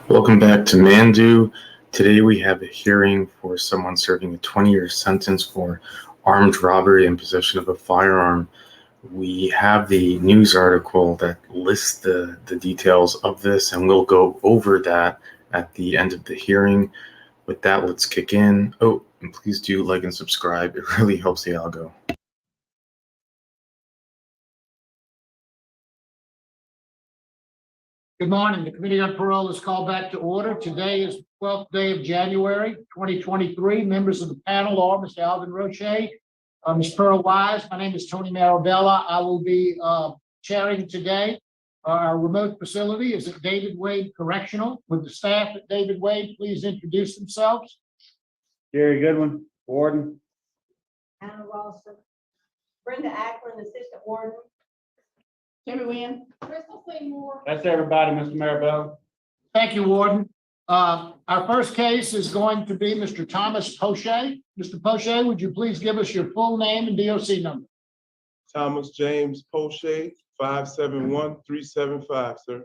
Welcome back to Mandu. Today we have a hearing for someone serving a 20-year sentence for armed robbery and possession of a firearm. We have the news article that lists the details of this, and we'll go over that at the end of the hearing. With that, let's kick in. Oh, and please do like and subscribe. It really helps the algo. Good morning. The Committee on Parole is called back to order. Today is the 12th day of January, 2023. Members of the panel are Mr. Alvin Roche, Ms. Pearl Wise. My name is Tony Marabella. I will be chairing today. Our remote facility is at David Wade Correctional. Would the staff at David Wade please introduce themselves? Jerry Goodwin, Warden. Anna Ralston, Brenda Ackland, Assistant Warden. Jimmy Wynn. Crystal Seymour. That's everybody, Mr. Marabella. Thank you, Warden. Our first case is going to be Mr. Thomas Poche. Mr. Poche, would you please give us your full name and DOC number? Thomas James Poche, 571-375, sir.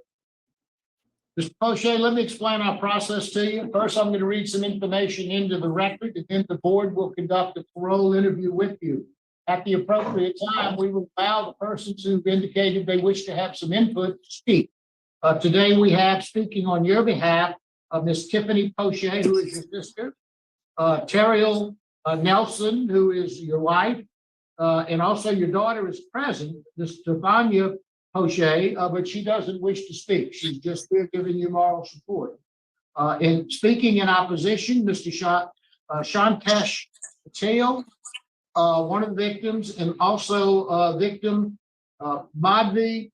Mr. Poche, let me explain our process to you. First, I'm going to read some information into the record, and then the board will conduct a parole interview with you. At the appropriate time, we will allow the persons who've indicated they wish to have some input to speak. Today, we have speaking on your behalf, Ms. Tiffany Poche, who is your sister, Terriel Nelson, who is your wife, and also your daughter is present, Ms. Stefania Poche, but she doesn't wish to speak. She's just here giving you moral support. In speaking in opposition, Mr. Shantesh Patel, one of the victims, and also victim Madhvi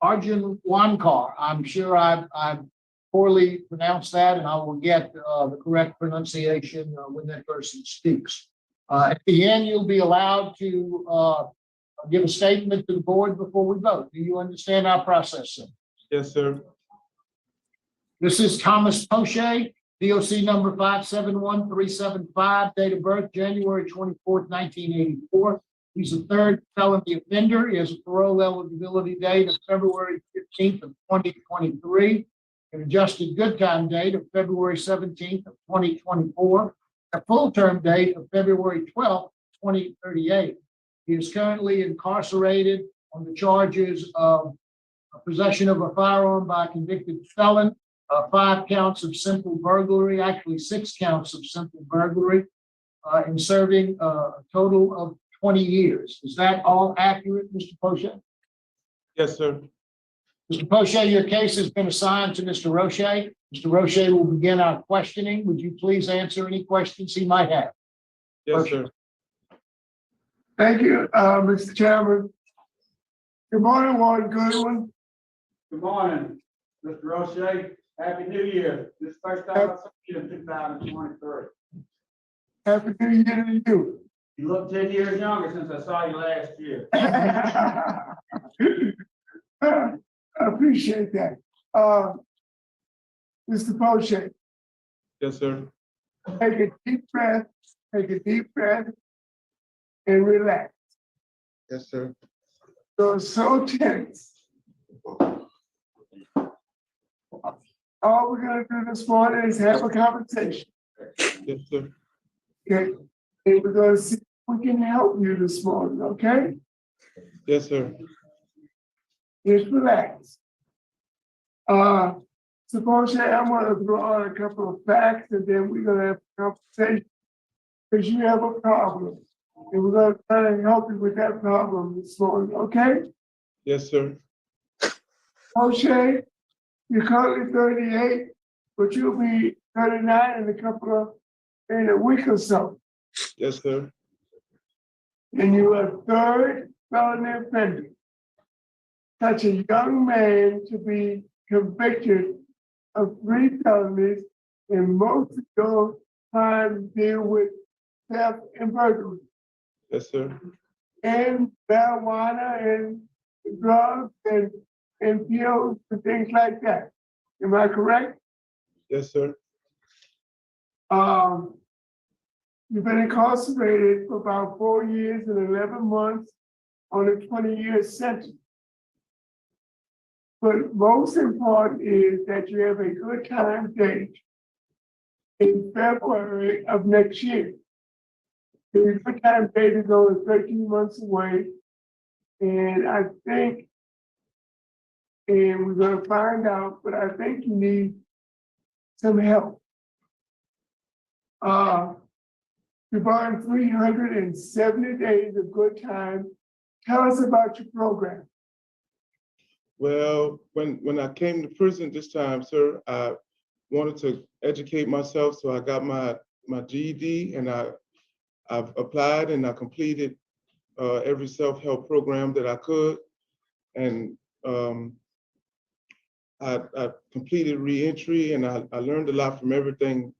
Arjun Wankar. I'm sure I've poorly pronounced that, and I will get the correct pronunciation when that person speaks. At the end, you'll be allowed to give a statement to the board before we vote. Do you understand our process, sir? Yes, sir. This is Thomas Poche, DOC number 571375, date of birth January 24th, 1984. He's a third felony offender. He has a parole eligibility date of February 15th of 2023, an adjusted good time date of February 17th of 2024, a full term date of February 12th, 2038. He is currently incarcerated on the charges of possession of a firearm by a convicted felon, 5 counts of simple burglary, actually 6 counts of simple burglary, and serving a total of 20 years. Is that all accurate, Mr. Poche? Yes, sir. Mr. Poche, your case has been assigned to Mr. Roche. Mr. Roche will begin our questioning. Would you please answer any questions he might have? Yes, sir. Thank you, Mr. Chairman. Good morning, Warden Goodwin. Good morning, Mr. Roche. Happy New Year. This is the first time I saw you in 2023. Happy New Year to you. You look 10 years younger since I saw you last year. I appreciate that. Mr. Poche, Yes, sir. take a deep breath, and relax. Yes, sir. You're so tense. All we're gonna do this morning is have a conversation. Yes, sir. Okay, and we're gonna see if we can help you this morning, okay? Yes, sir. Just relax. Suppose I'm gonna throw out a couple of facts and then we're gonna have a conversation. Because you have a problem. And we're gonna try to help you with that problem this morning, okay? Yes, sir. O'Shea, you're currently 38, but you'll be 39 in a week or so. Yes, sir. And you're a third felony offender. Such a young man to be convicted of 3 felonies, and most of those crimes deal with theft and burglary, Yes, sir. and marijuana and drugs and pills and things like that. Am I correct? Yes, sir. You've been incarcerated for about 4 years and 11 months on a 20-year sentence. But most important is that you have a good time date in February of next year. The good time date is only 13 months away. And I think, and we're gonna find out, but I think you need some help. You've earned 370 days of good time. Tell us about your program. Well, when I came to prison this time, sir, I wanted to educate myself, so I got my GED, and I've applied and I completed every self-help program that I could, and I completed reentry, and I learned a lot from everything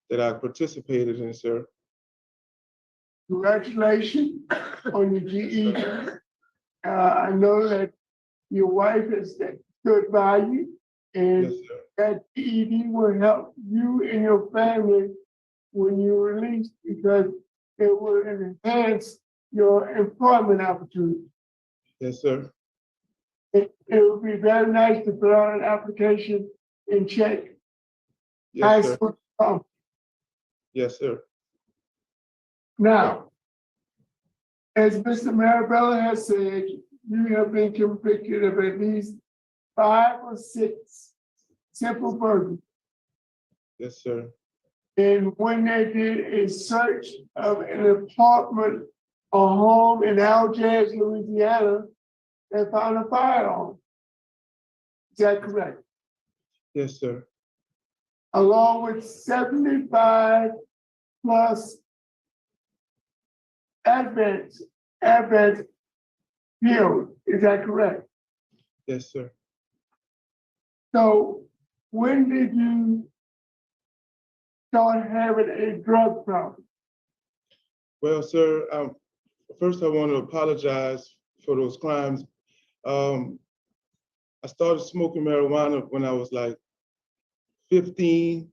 that I participated in, sir. Congratulations on your GED. I know that your wife has stood by you, and Yes, sir. that GED will help you and your family when you're released, because it will enhance your employment opportunity. Yes, sir. It would be very nice to fill out an application and check high Yes, sir. school diploma. Yes, sir. Now, as Mr. Marabella has said, you have been convicted of at least 5 or 6 simple burglaries. Yes, sir. And when they did a search of an apartment or home in Algiers, Louisiana, they found a firearm. Is that correct? Yes, sir. Along with 75 plus advents killed. Is that correct? Yes, sir. So when did you start having a drug problem? Well, sir, first I want to apologize for those crimes. I started smoking marijuana when I was like 15,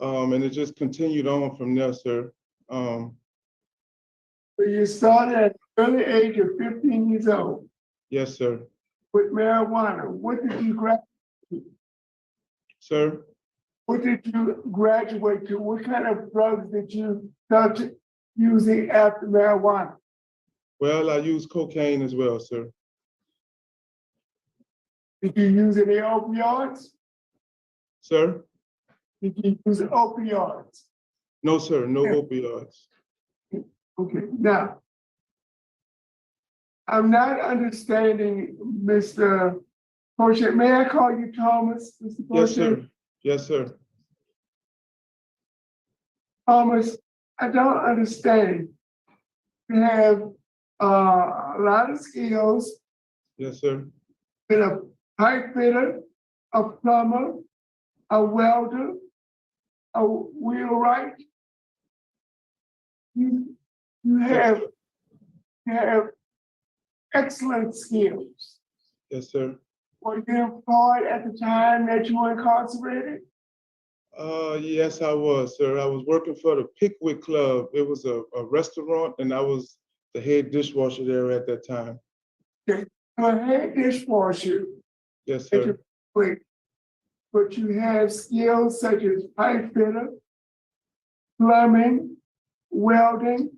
and it just continued on from there, sir. So you started at the early age of 15 years old Yes, sir. with marijuana. What did you graduate? Sir, What did you graduate to? What kind of drugs did you start using after marijuana? well, I use cocaine as well, sir. Did you use any opioids? Sir? Did you use opioids? No, sir, no opioids. Okay, now, I'm not understanding, Mr. Poche. May I call you Thomas, Mr. Poche? Yes, sir. Yes, sir. Thomas, I don't understand. You have a lot of skills, Yes, sir. been a pipe fitter, a plumber, a welder, a wheelwright. You have excellent skills. Yes, sir. Were you employed at the time that you were incarcerated? Yes, I was, sir. I was working for the Pickwick Club. It was a restaurant, and I was the head dishwasher there at that time. Okay, you're a head dishwasher. Yes, at sir. your Pickwick, but you have skills such as pipe fitter, plumbing, welding,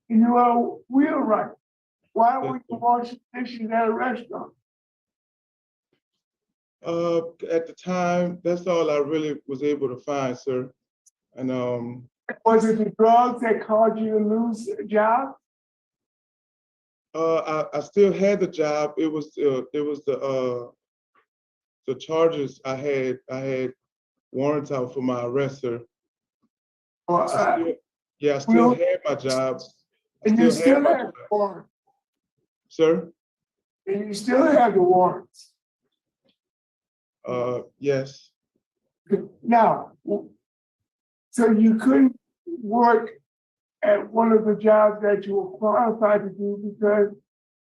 and you are a wheelwright. Why Yes, were you sir. washing dishes at a restaurant? At the time, that's all I really was able to find, sir. And Was it the drugs that caused you to lose a job? I still had the job. It was the charges I had. I had warrants out for my arrest, sir. Or, I still well, had my job. and you still had my have the warrant, sir. and you still have the warrants. Yes. Now, so you couldn't work at one of the jobs that you were qualified to do because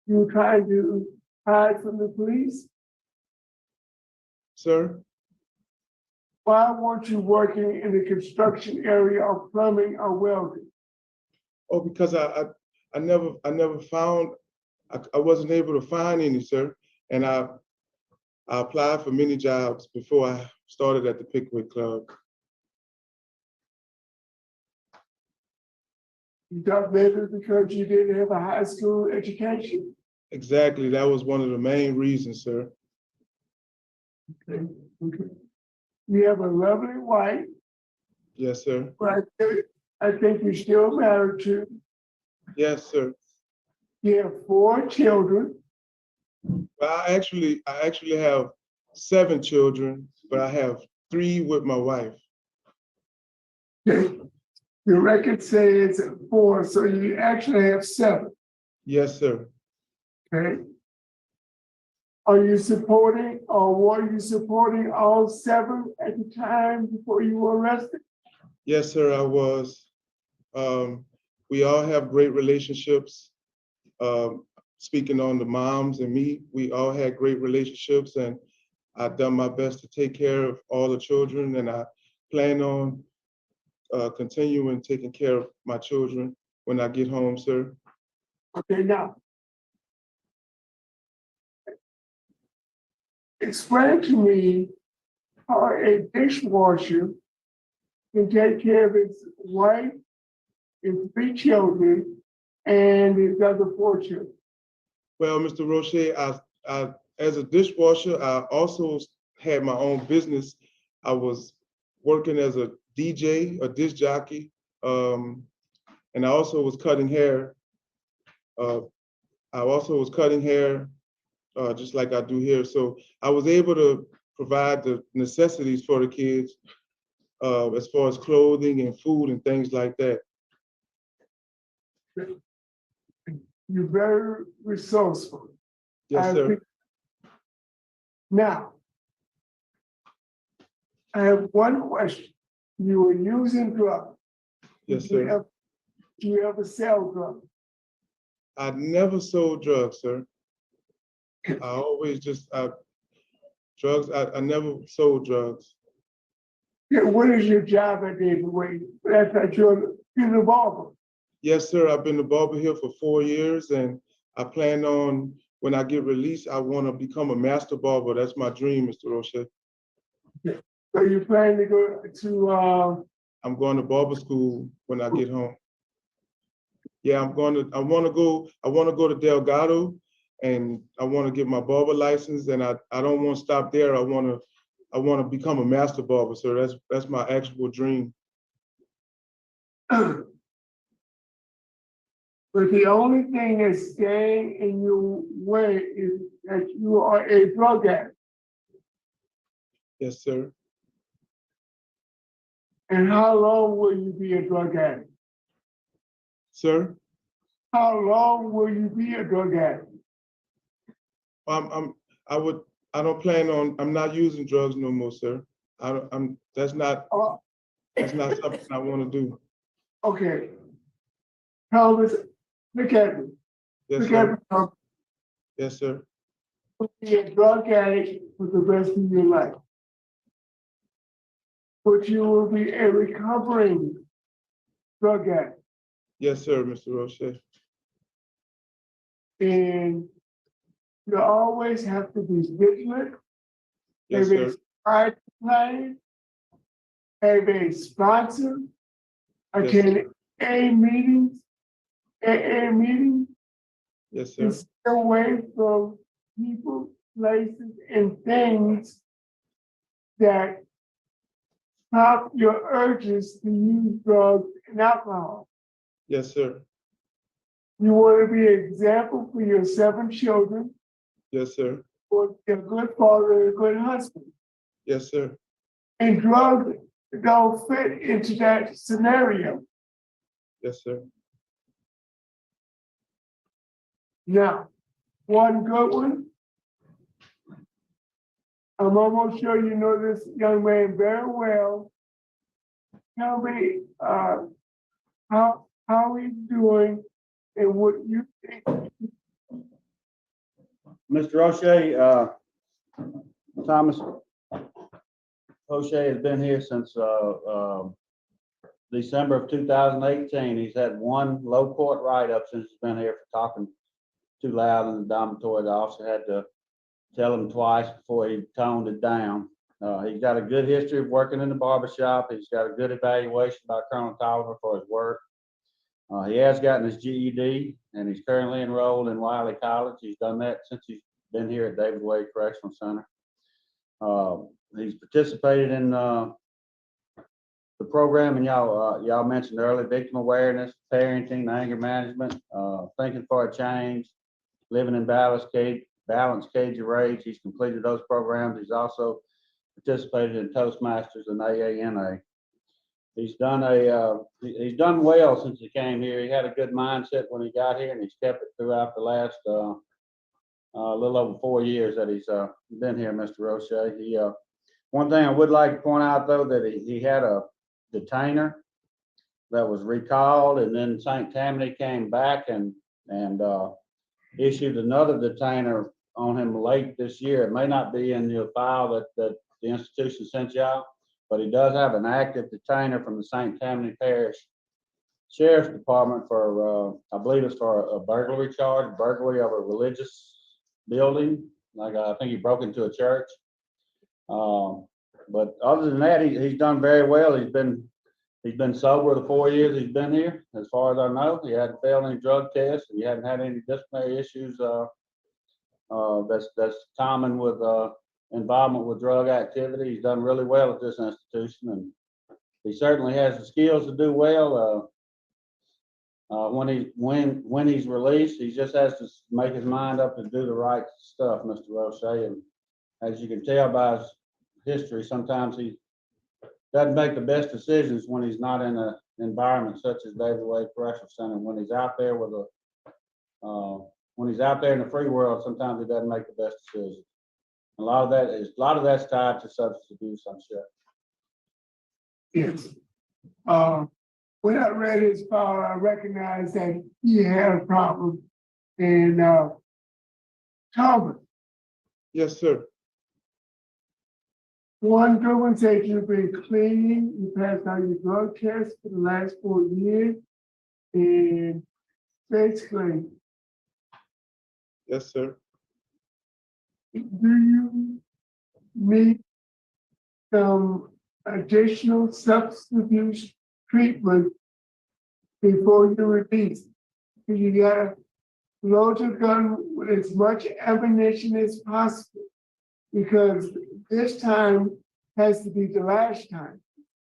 you were trying to hide from the police? Sir? Why weren't you working in the construction area or plumbing or welding? Oh, because I never found, I wasn't able to find any, sir. And I applied for many jobs before I started at the Pickwick Club. You got maybe because you didn't have a high school education? Exactly, that was one of the main reasons, sir. Okay. You have a lovely wife, Yes, sir. but I think you're still married to. Yes, sir. You have 4 children. Well, I actually have 7 children, but I have 3 with my wife. Okay. The record says 4, so you actually have 7. Yes, sir. Okay. Are you supporting or were you supporting all 7 at the time before you were arrested? Yes, sir, I was. We all have great relationships. Speaking on the moms and me, we all had great relationships, and I've done my best to take care of all the children, and I plan on continuing taking care of my children when I get home, sir. Okay, now. Explain to me how a dishwasher can take care of his wife, his 3 children, and his other 4 children. Well, Mr. Roche, as a dishwasher, I also had my own business. I was working as a DJ, a disc jockey, and I also was cutting hair. Just like I do here. So I was able to provide the necessities for the kids as far as clothing and food and things like that. You're very resourceful. Yes, sir. Now, I have one question. You were using drugs. Yes, sir. Do you ever sell drugs? I never sold drugs, sir. I always just, drugs, I never sold drugs. Yeah, what is your job at David Wade? That's that you're the barber. Yes, sir. I've been the barber here for 4 years, and I plan on, when I get released, I want to become a master barber. That's my dream, Mr. Roche. So you plan to go to, I'm going to barber school when I get home. Yeah, I want to go to Delgado, and I want to get my barber license, and I don't want to stop there. I want to become a master barber, sir. That's my actual dream. but the only thing that's staying in your way is that you are a drug addict. Yes, sir. And how long will you be a drug addict? Sir? How long will you be a drug addict? I'm not using drugs no more, sir. That's not something I want to do. Okay. Thomas, look at me. Yes, Look sir. at me. Yes, sir. You'll be a drug addict for the rest of your life. But you will be a recovering drug addict. Yes, sir, Mr. Roche. And you always have to be vigilant. Yes, Have a sir. side plan, have a sponsor, Yes, attend AA meetings, Yes, sir. and stay away from people, places, and things that stop your urges to use drugs and alcohol. Yes, sir. You want to be an example for your 7 children, Yes, sir. for a good father and a good husband. Yes, sir. And drugs don't fit into that scenario. Yes, sir. Now, one good one. I'm almost sure you know this young man very well. Tell me how he's doing and what you think. Mr. O'Shea, Thomas O'Shea has been here since December of 2018. He's had 1 low court write-up since he's been here for talking too loud in the dormitory. The officer had to tell him twice before he toned it down. He's got a good history of working in the barber shop. He's got a good evaluation by Colonel Tolliver for his work. He has gotten his GED, and he's currently enrolled in Wiley College. He's done that since he's been here at David Wade Correctional Center. He's participated in the program, and y'all mentioned earlier, victim awareness, parenting, anger management, thinking for a change, living in balanced cage of rage. He's completed those programs. He's also participated in Toastmasters and AANA. He's done well since he came here. He had a good mindset when he got here, and he's kept it throughout the last little over 4 years that he's been here, Mr. Roche. One thing I would like to point out, though, that he had a detainer that was recalled, and then St. Tammany came back and issued another detainer on him late this year. It may not be in your file that the institution sent y'all, but he does have an active detainer from the St. Tammany Parish Sheriff's Department for, I believe it's for a burglary charge, burglary of a religious building. Like I think he broke into a church. But other than that, he's done very well. He's been sober the 4 years he's been here, as far as I know. He hadn't failed any drug tests, and he hadn't had any disciplinary issues that's common with involvement with drug activity. He's done really well at this institution, and he certainly has the skills to do well. When he's released, he just has to make his mind up to do the right stuff, Mr. Roche. And as you can tell by his history, sometimes he doesn't make the best decisions when he's not in an environment such as David Wade Correctional Center. When he's out there in the free world, sometimes he doesn't make the best decisions. A lot of that's tied to substance abuse, I'm sure. Yes. When I read his file, I recognized that he had a problem. And Thomas. Yes, sir. One good one said you've been clean, you passed all your drug tests for the last 4 years, and basically. Yes, sir. Do you need some additional substance abuse treatment before you release? You gotta load your gun with as much ammunition as possible, because this time has to be the last time.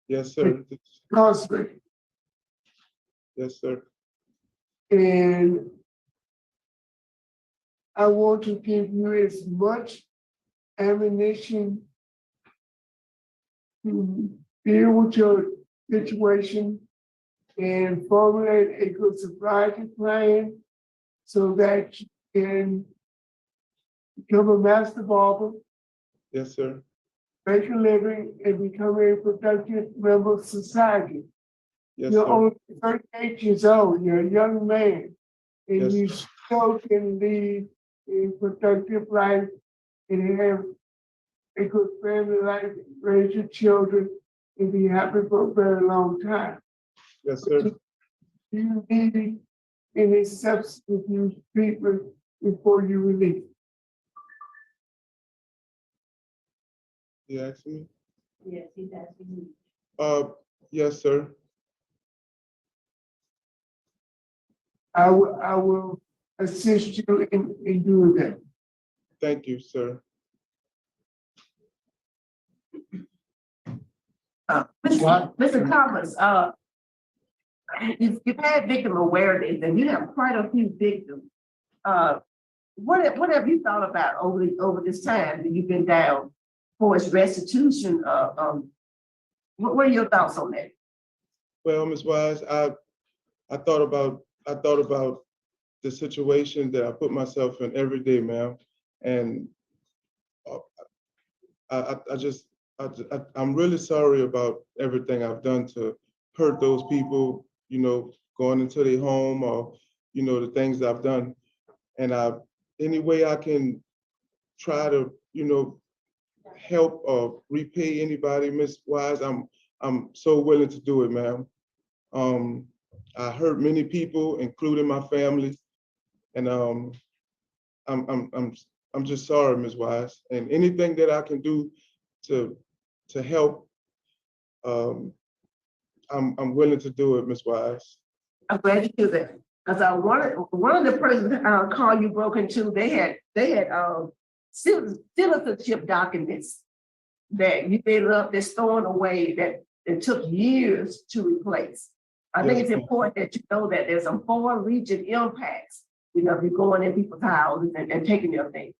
Yes, sir. Costly. Yes, sir. And I want to give you as much ammunition to deal with your situation and formulate a good sobriety plan so that you can become a master barber. Yes, sir. Make a living and become a productive member of society. Yes, You're sir. only 38 years old, you're a young man, and Yes, you sir. still can lead a productive life and have a good family life, raise your children, and be happy for a very long time. Yes, sir. You need any substance abuse treatment before you release. You asking me? Yes, he's asking you. Yes, sir. I will assist you in doing that. Thank you, sir. Mr. Thomas, you've had victim awareness and you have quite a few victims. What have you thought about over this time that you've been down for its restitution? What are your thoughts on that? Well, Ms. Wise, I thought about the situation that I put myself in every day, ma'am, and I'm really sorry about everything I've done to hurt those people, you know, going into their home, or, you know, the things I've done. And any way I can try to, you know, help or repay anybody, Ms. Wise, I'm so willing to do it, ma'am. I hurt many people, including my family, and I'm I'm just sorry, Ms. Wise, and anything that I can do to help, I'm willing to do it, Ms. Wise. I'm glad you do that. Because one of the persons car you broke into, they had citizenship documents that you ended up just throwing away that it took years to replace. I think Yes, it's ma'am. important that you know that there's some foreign region impacts, if you're going in people's houses and taking their things.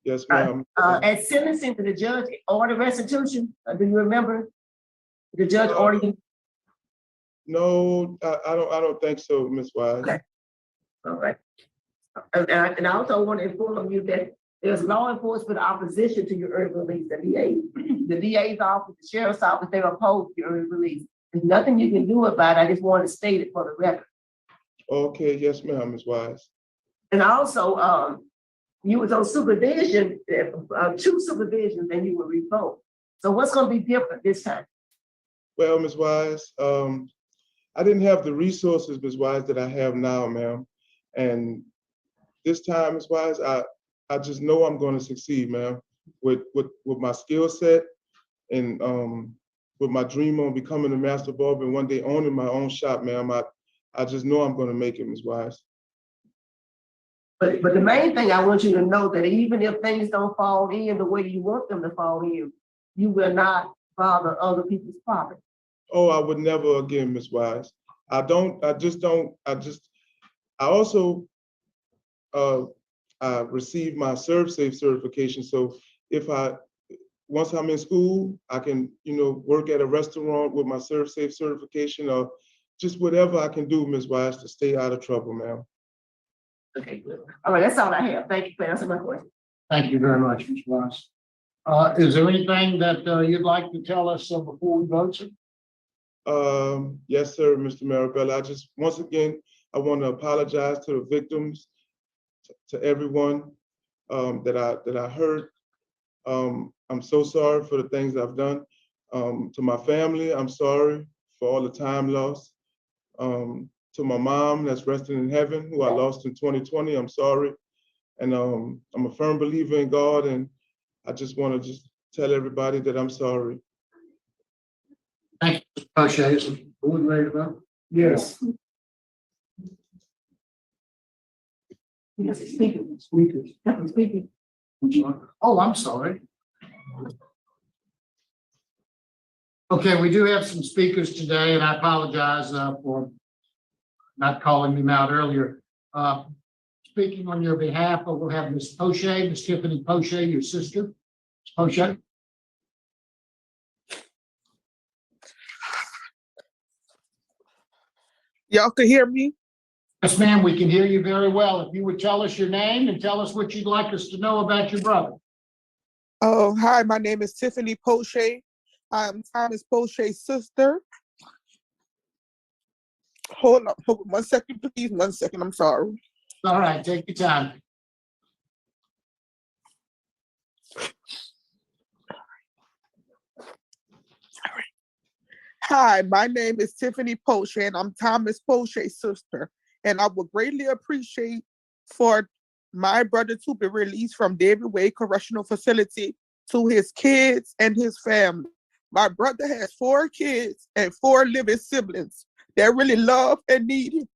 Yes, ma'am. At sentencing, to the judge order restitution, do you remember? The judge ordered. No, I don't think so, Ms. Wise. Okay. All right. And I also want to inform you that there's law enforcement opposition to your early release. The DA's office, the sheriff's office, they oppose your early release. There's nothing you can do about it. I just want to state it for the record. Okay, yes, ma'am, Ms. Wise. And also, you was on supervision, 2 supervisions, and you were revoked. So what's going to be different this time? Well, Ms. Wise, I didn't have the resources, Ms. Wise, that I have now, ma'am. And this time, Ms. Wise, I just know I'm going to succeed, ma'am, with my skill set and with my dream on becoming a master barber and one day owning my own shop, ma'am. I just know I'm going to make it, Ms. Wise. But the main thing I want you to know that even if things don't fall in the way you want them to fall in, you will not bother other people's property. Oh, I would never again, Ms. Wise. I also I received my ServSafe certification. So once I'm in school, I can, work at a restaurant with my ServSafe certification or just whatever I can do, Ms. Wise, to stay out of trouble, ma'am. Okay, good. All right, that's all I have. Thank you for answering my question. Thank you very much, Ms. Ross. Is there anything that you'd like to tell us before we vote, sir? Yes, sir, Mr. Marabella. Once again, I want to apologize to the victims, to everyone that I hurt. I'm so sorry for the things I've done. To my family, I'm sorry for all the time lost. To my mom that's resting in heaven, who I lost in 2020, I'm sorry. And I'm a firm believer in God, and I just want to tell everybody that I'm sorry. Thank you, Mr. Poche. Is the board ready to vote? Yes. Yes, speaking. Speakers. Speaking. Oh, I'm sorry. Okay, we do have some speakers today, and I apologize for not calling them out earlier. Speaking on your behalf, we'll have Ms. Poche, Ms. Tiffany Poche, your sister. Ms. Poche. Y'all can hear me? Yes, ma'am, we can hear you very well. If you would tell us your name and tell us what you'd like us to know about your brother. Oh, hi, my name is Tiffany Poche. I'm Thomas Poche's sister. Hold on 1 second, please. 1 second, I'm sorry. All right, take your time. Hi, my name is Tiffany Poche, and I'm Thomas Poche's sister. And I would greatly appreciate for my brother to be released from David Wade Correctional Facility to his kids and his family. My brother has 4 kids and 4 living siblings that really love and need him.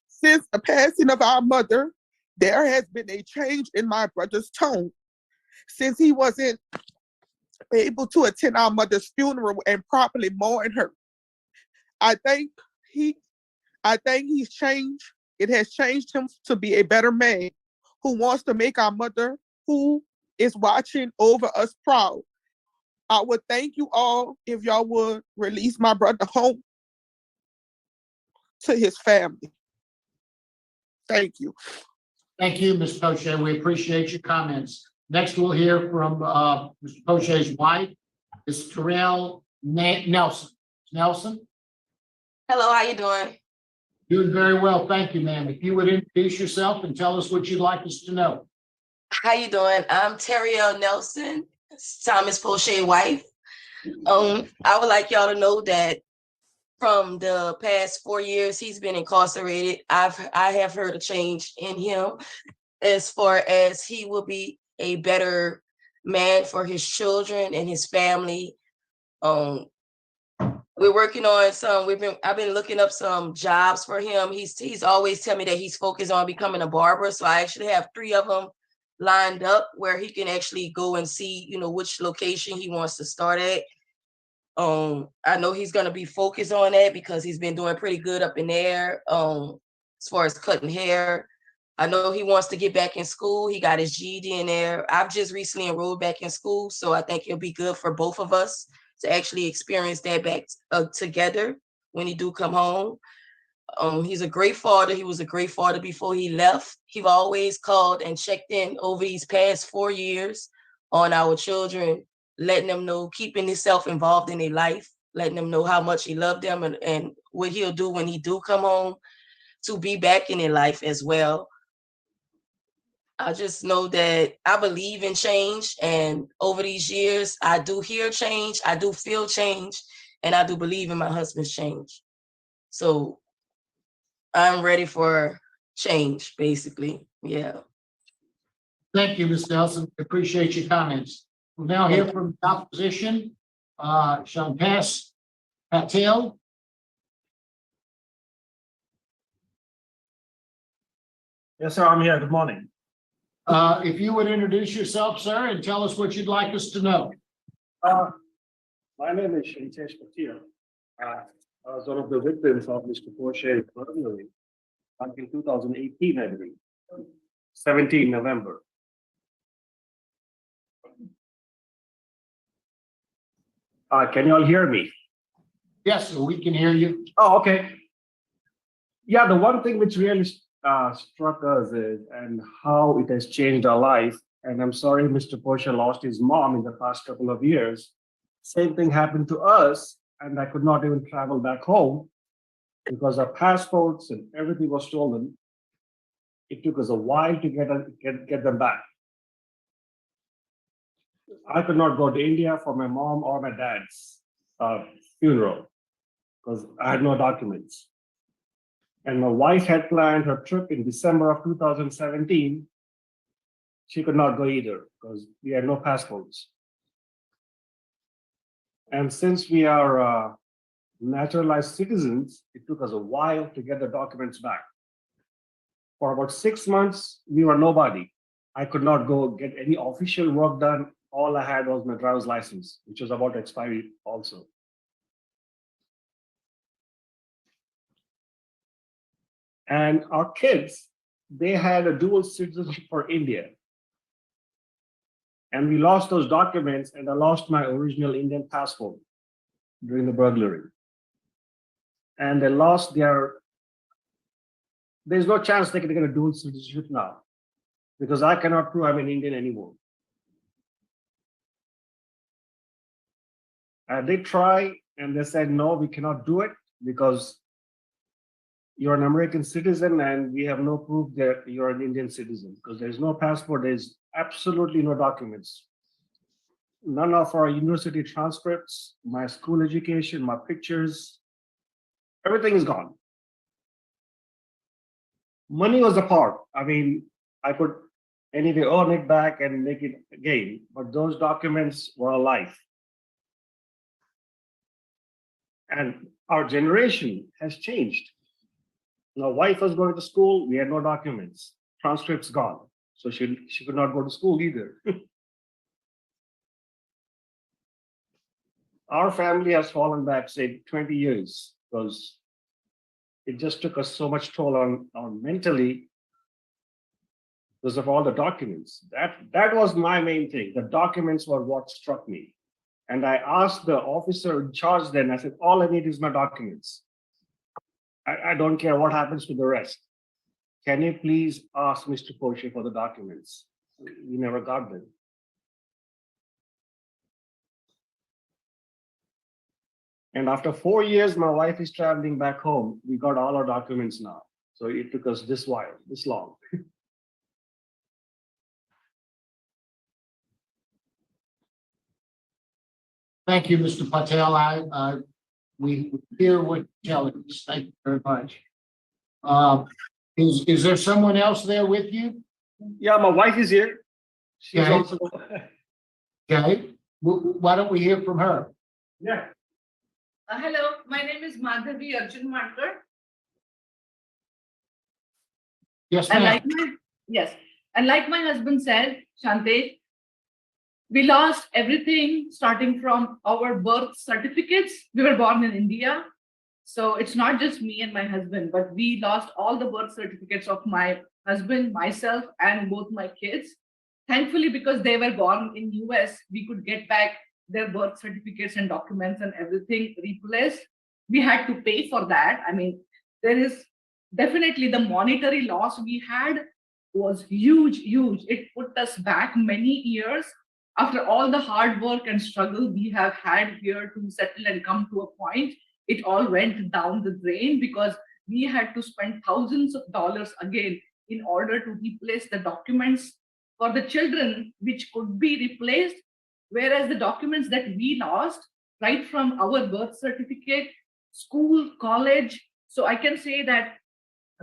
Since the passing of our mother, there has been a change in my brother's tone. Since he wasn't able to attend our mother's funeral and properly mourn her, I think he's changed. It has changed him to be a better man who wants to make our mother, who is watching over us, proud. I would thank you all if y'all would release my brother home to his family. Thank you. Thank you, Ms. Poche. We appreciate your comments. Next, we'll hear from Mr. Poche's wife, Ms. Terrell Nelson. Nelson? Hello, how you doing? Doing very well, thank you, ma'am. If you would introduce yourself and tell us what you'd like us to know. How you doing? I'm Terriel Nelson, Thomas Poche wife. I would like y'all to know that from the past 4 years he's been incarcerated, I have heard a change in him. as far as he will be a better man for his children and his family. We're working on I've been looking up some jobs for him. He's always tell me that he's focused on becoming a barber. So I actually have 3 of them lined up where he can actually go and see, which location he wants to start at. I know he's gonna be focused on that because he's been doing pretty good up in there. As far as cutting hair. I know he wants to get back in school. He got his GED in there. I've just recently enrolled back in school, so I think it'll be good for both of us to actually experience that back together when he do come home. He's a great father. He was a great father before he left. He always called and checked in over these past 4 years on our children, letting them know, keeping himself involved in their life, letting them know how much he loved them and what he'll do when he do come home to be back in their life as well. I just know that I believe in change, and over these years, I do hear change, I do feel change, and I do believe in my husband's change. So I'm ready for change, basically. Yeah. Thank you, Ms. Nelson. Appreciate your comments. We'll now hear from the opposition. Shantas Patel. Yes, sir, I'm here. Good morning. If you would introduce yourself, sir, and tell us what you'd like us to know. My name is Shantesh Patel. I was one of the victims of Mr. Poche burglary until 2018, I believe, 17 November. Can you all hear me? Yes, sir, we can hear you. Oh, okay. Yeah, the one thing which really struck us is and how it has changed our life. And I'm sorry Mr. Poche lost his mom in the past couple of years. Same thing happened to us, and I could not even travel back home because our passports and everything was stolen. It took us a while to get them back. I could not go to India for my mom or my dad's funeral because I had no documents. And my wife had planned her trip in December of 2017. She could not go either because we had no passports. And since we are naturalized citizens, it took us a while to get the documents back. For about 6 months, we were nobody. I could not go get any official work done. All I had was my driver's license, which was about to expire also. And our kids, they had a dual citizenship for India. And we lost those documents, and I lost my original Indian passport during the burglary. And they lost there's no chance they can get a dual citizenship now because I cannot prove I'm an Indian anymore. They try and they said, no, we cannot do it because you're an American citizen and we have no proof that you're an Indian citizen because there's no passport, there's absolutely no documents. None of our university transcripts, my school education, my pictures, everything is gone. Money was a part. I mean, I could anyway earn it back and make it again, but those documents were alive. And our generation has changed. My wife was going to school, we had no documents, transcripts gone. So she could not go to school either. Our family has fallen back, say, 20 years because it just took us so much toll on mentally because of all the documents. That was my main thing. The documents were what struck me. And I asked the officer in charge then, I said, all I need is my documents. I don't care what happens to the rest. Can you please ask Mr. Poche for the documents? We never got them. And after 4 years, my wife is traveling back home. We got all our documents now. So it took us this long. Thank you, Mr. Patel. We hear what you're telling us. Thank you very much. Is there someone else there with you? Yeah, my wife is here. She's Okay. also. Okay, why don't we hear from her? Yeah. Hello, my name is Madhavi Arjun Mankar. Yes, And ma'am. like my, yes, and like my husband said, Shante, we lost everything starting from our birth certificates. We were born in India. So it's not just me and my husband, but we lost all the birth certificates of my husband, myself, and both my kids. Thankfully, because they were born in US, we could get back their birth certificates and documents and everything replaced. We had to pay for that. I mean, there is definitely the monetary loss we had was huge, huge. It put us back many years after all the hard work and struggle we have had here to settle and come to a point. It all went down the drain because we had to spend thousands of dollars again in order to replace the documents for the children, which could be replaced. Whereas the documents that we lost, right from our birth certificate, school, college. So I can say that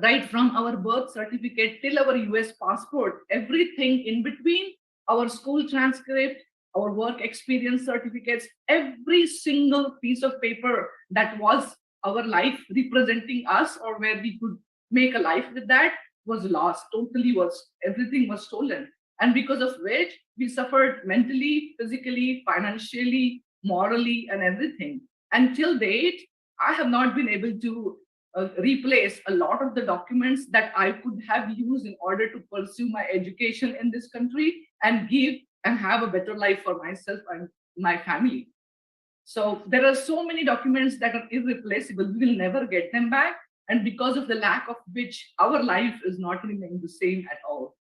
right from our birth certificate till our US passport, everything in between, our school transcript, our work experience certificates, every single piece of paper that was our life representing us or where we could make a life with that was lost, totally was, everything was stolen. And because of which we suffered mentally, physically, financially, morally, and everything. Until date, I have not been able to replace a lot of the documents that I could have used in order to pursue my education in this country and give and have a better life for myself and my family. So there are so many documents that are irreplaceable. We will never get them back. And because of the lack of which our life is not remaining the same at all.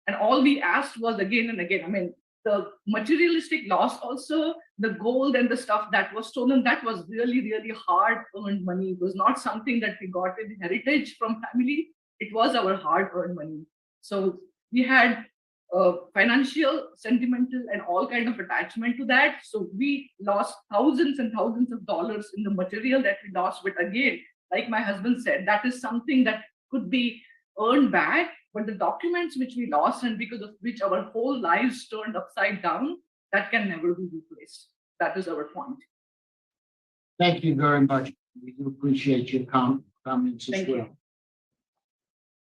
And all we asked was again and again, I mean, the materialistic loss also, the gold and the stuff that was stolen, that was really, really hard earned money. It was not something that we got in heritage from family. It was our hard earned money. So we had financial, sentimental, and all kind of attachment to that. So we lost thousands and thousands of dollars in the material that we lost. But again, like my husband said, that is something that could be earned back. But the documents which we lost and because of which our whole lives turned upside down, that can never be replaced. That is our point. Thank you very much. We do appreciate your comments as Thank well.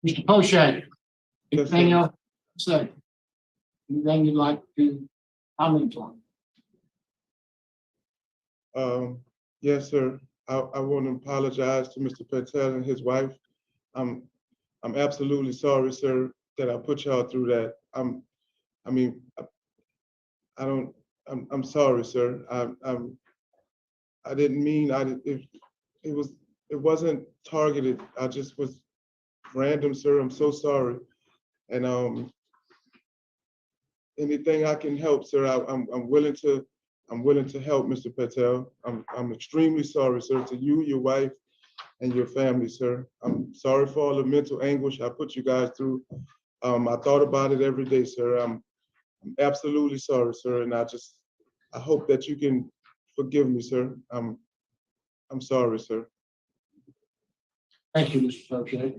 Mr. Poche, Yes, anything sir. else to say? Anything you'd like to comment on? Yes, sir. I want to apologize to Mr. Patel and his wife. I'm absolutely sorry, sir, that I put y'all through that. I'm sorry, sir. I didn't mean, it wasn't targeted. I just was random, sir. I'm so sorry. And anything I can help, sir, I'm willing to help, Mr. Patel. I'm extremely sorry, sir, to you, your wife, and your family, sir. I'm sorry for all the mental anguish I put you guys through. I thought about it every day, sir. I'm absolutely sorry, sir, and I hope that you can forgive me, sir. I'm sorry, sir. Thank you, Mr. Poche.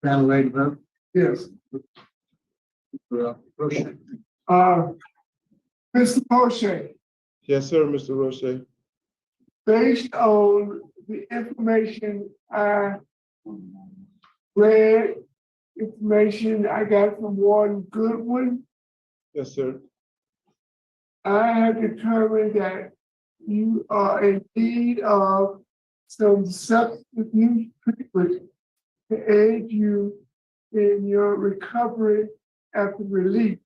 Panel ready to vote? Yes. Poche. Mr. Poche, Yes, sir, Mr. Roche. based on the information I read, information I got from Warren Goodwin, Yes, sir. I have determined that you are in need of some substance abuse treatment to aid you in your recovery after release.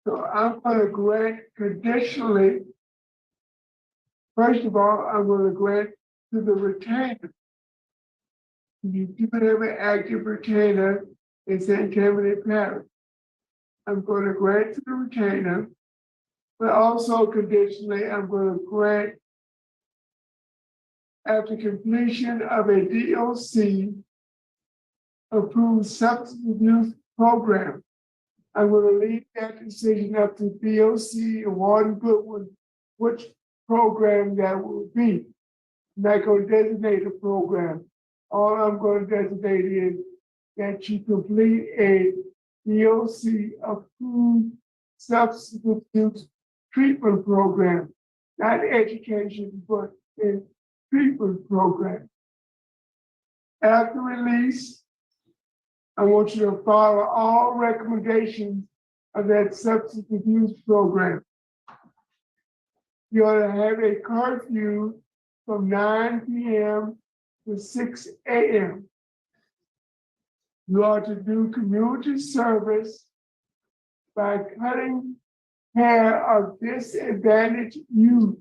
So I'm going to grant conditionally. First of all, I'm going to grant to the retainer. You do have an active retainer in St. Tammany Parish. I'm going to grant to the retainer, but also conditionally, I'm going to grant after completion of a DOC approved substance abuse program. I'm going to leave that decision up to DOC and Warden Goodwin, which program that will be. I'm not going to designate a program. All I'm going to designate is that you complete a DOC approved substance abuse treatment program, not education, but a treatment program. After release, I want you to follow all recommendations of that substance abuse program. You ought to have a curfew from 9 p.m. to 6 a.m. You ought to do community service by cutting hair of disadvantaged youth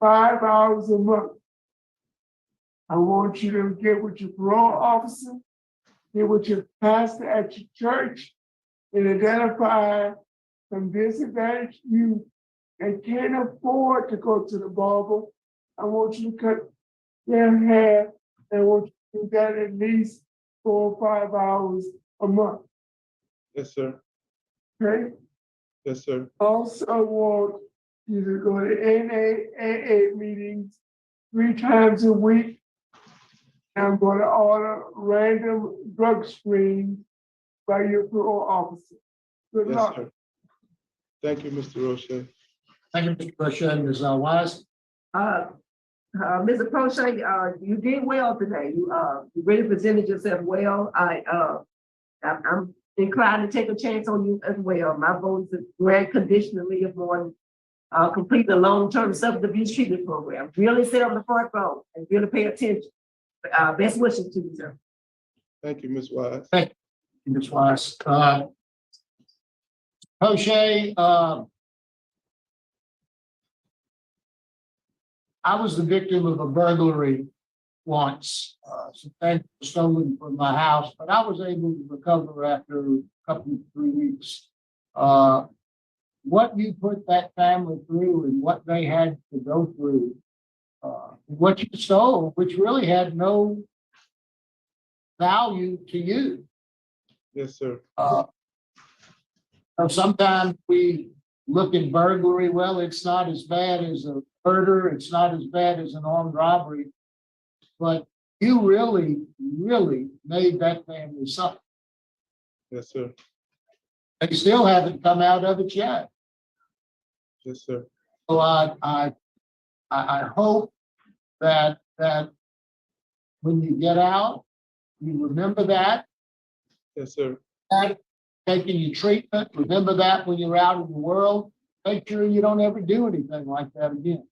5 hours a month. I want you to get with your parole officer, get with your pastor at your church, and identify some disadvantaged youth that can't afford to go to the barber. I want you to cut their hair, and I want you to do that at least 4 or 5 hours a month. Yes, sir. Okay? Yes, sir. Also want you to go to NAAA meetings 3 times a week. I'm going to order random drug screens by your parole officer. Good Yes, luck. sir. Thank you, Mr. Roche. Thank you, Mr. Poche. Ms. Wise? Mr. Poche, you did well today. You really presented yourself well. I'm inclined to take a chance on you as well. My vote is grant conditionally upon complete the long-term substance abuse treatment program. Really sit on the front row and really pay attention. Best wishes to you, sir. Thank you, Ms. Wise. Thank you, Ms. Wise. Poche, I was the victim of a burglary once. Some things were stolen from my house, but I was able to recover after a couple of 3 weeks. What you put that family through and what they had to go through, what you stole, which really had no value to you. Yes, sir. Sometimes we look at burglary, well, it's not as bad as a murder, it's not as bad as an armed robbery, but you really, really made that family suffer. Yes, sir. They still haven't come out of it yet. Yes, sir. So I hope that when you get out, you remember that. Yes, sir. Taking your treatment, remember that when you're out in the world. Make sure you don't ever do anything like that again.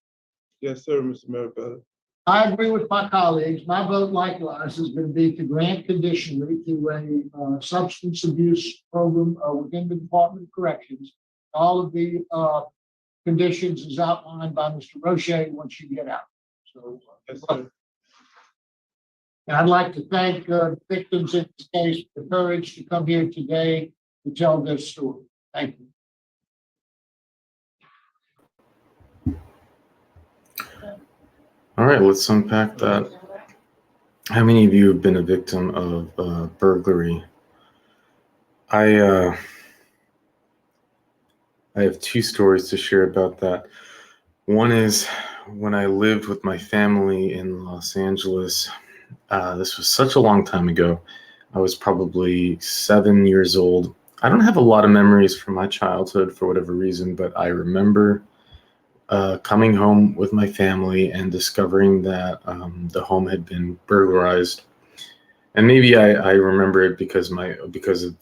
Yes, sir, Mr. Marabella. I agree with my colleagues. My vote likewise is going to be to grant conditionally to a substance abuse program within the Department of Corrections. All of the conditions is outlined by Mr. Roche once you get out. So, Yes, sir. and I'd like to thank victims in this case for the courage to come here today to tell their story. Thank you. All right, let's unpack that. How many of you have been a victim of burglary? I have 2 stories to share about that. One is when I lived with my family in Los Angeles. This was such a long time ago. I was probably 7 years old. I don't have a lot of memories from my childhood for whatever reason, but I remember coming home with my family and discovering that the home had been burglarized. And maybe I remember it because of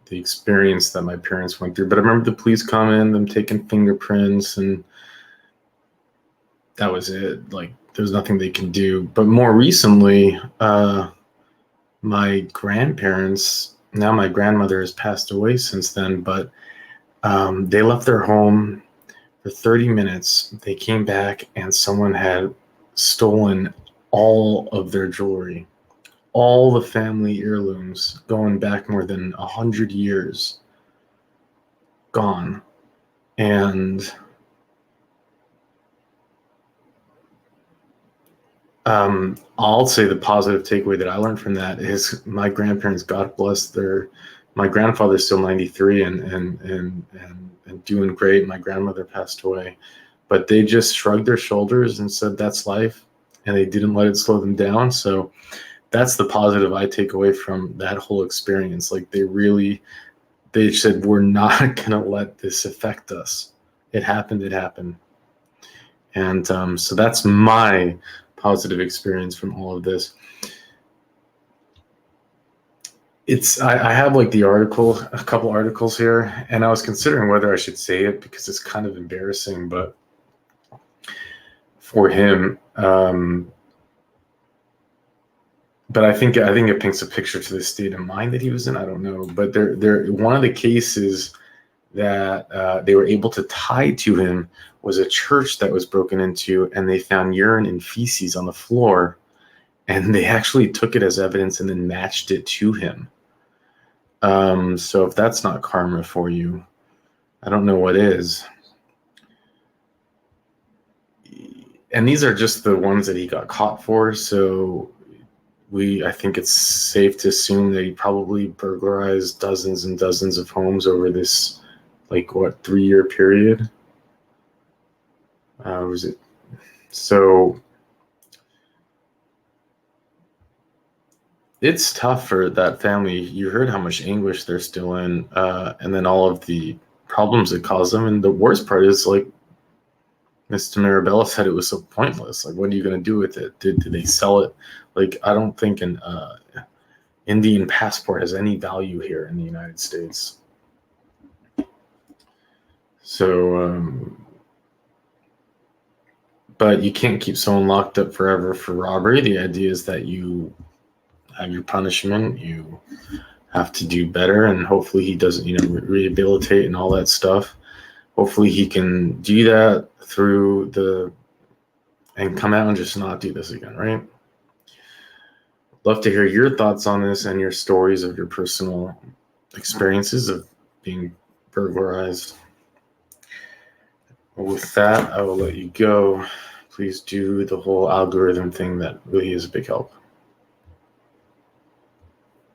the experience that my parents went through. But I remember the police coming, them taking fingerprints, and that was it. Like, there was nothing they can do. But more recently, my grandparents, now my grandmother has passed away since then, but they left their home for 30 minutes. They came back and someone had stolen all of their jewelry, all the family heirlooms going back more than 100 years, gone. And I'll say the positive takeaway that I learned from that is my grandparents, God bless my grandfather's still 93 and doing great. My grandmother passed away, but they just shrugged their shoulders and said, that's life. And they didn't let it slow them down. So that's the positive I take away from that whole experience. Like they said, we're not gonna let this affect us. It happened. And so that's my positive experience from all of this. I have like a couple articles here, and I was considering whether I should say it because it's kind of embarrassing, but for him, but I think it paints a picture to the state of mind that he was in. I don't know, but one of the cases that they were able to tie to him was a church that was broken into, and they found urine and feces on the floor, and they actually took it as evidence and then matched it to him. So if that's not karma for you, I don't know what is. And these are just the ones that he got caught for. So I think it's safe to assume that he probably burglarized dozens and dozens of homes over this, 3-year period. Was it? So it's tough for that family. You heard how much anguish they're still in, and then all of the problems it caused them. And the worst part is, like Mr. Mirabella said, it was so pointless. Like, what are you going to do with it? Did they sell it? Like, I don't think an Indian passport has any value here in the United States. So, but you can't keep someone locked up forever for robbery. The idea is that you have your punishment, you have to do better, and hopefully he doesn't, rehabilitate and all that stuff. Hopefully he can do that and come out and just not do this again, right? Love to hear your thoughts on this and your stories of your personal experiences of being burglarized. With that, I will let you go. Please do the whole algorithm thing. That really is a big help.